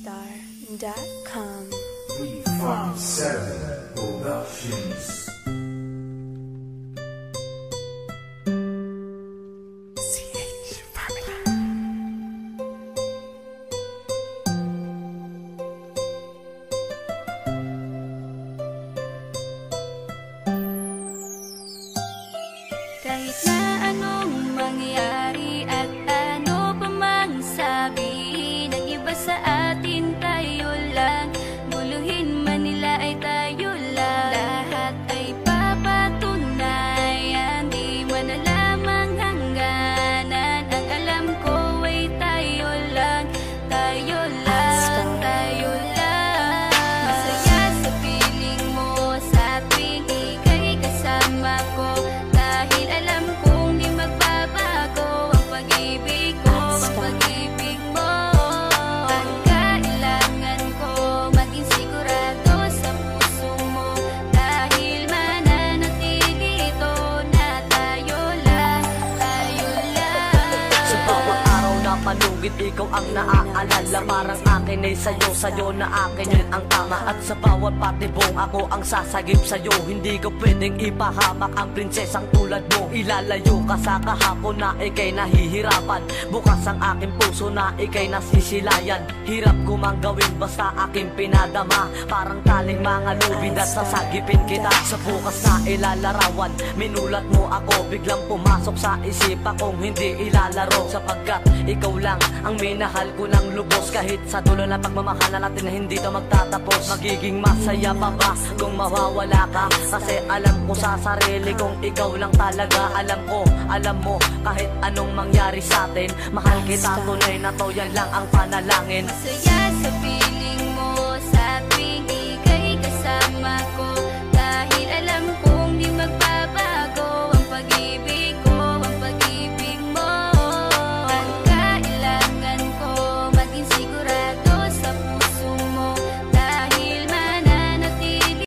Lovedstar.com. 357 Productions. Kahit na anong mangyari at ano pa mang sabihin ng iba sa atin, tayo lang. Guluhin man nila ay tayo lang. Lahat ay papatunayan, di man alamang hangganan. Ang alam ko ay tayo lang, tayo lang, tayo lang. Masaya sa piling mo sa tuwing ika'y kasama ko. Dahil alam kong di magbabago ang pag-ibig ko, ang pag-ibig mo. At kailangan ko maging sigurado sa puso mo. Dahil mananatili ito na tayo lang, tayo lang. Sa bawat araw na panugid, ikaw ang naaalala. Parang akin ay sa'yo, sa'yo na akin yun ang tama. At sa bawat patibong ako ang sasagip sa'yo. Hindi ko pwedeng ipahamak ang prinsesang tulad mo. Ilalayo ka sa kahapon na ikay nahihirapan. Bukas ang aking puso na ikay nasisilayan. Hirap ko mang gawin basta aking pinadama. Parang taling mga lubid at sasagipin kita. Sa bukas na ilalarawan, minulat mo ako. Biglang pumasok sa isipa kong hindi ilalaro. Sapagkat ikaw lang ang minahal ko ng lubos. Kahit sa dulo na pagmamahala natin na hindi to magtatapos. Magiging masaya pa ba kung mawawala ka? Kasi alam ko sa sarili kong ikaw lang talaga. Alam ko, alam mo, kahit anong mangyari sa atin, mahal kita tunay na to, yan lang ang panalangin. Masaya sa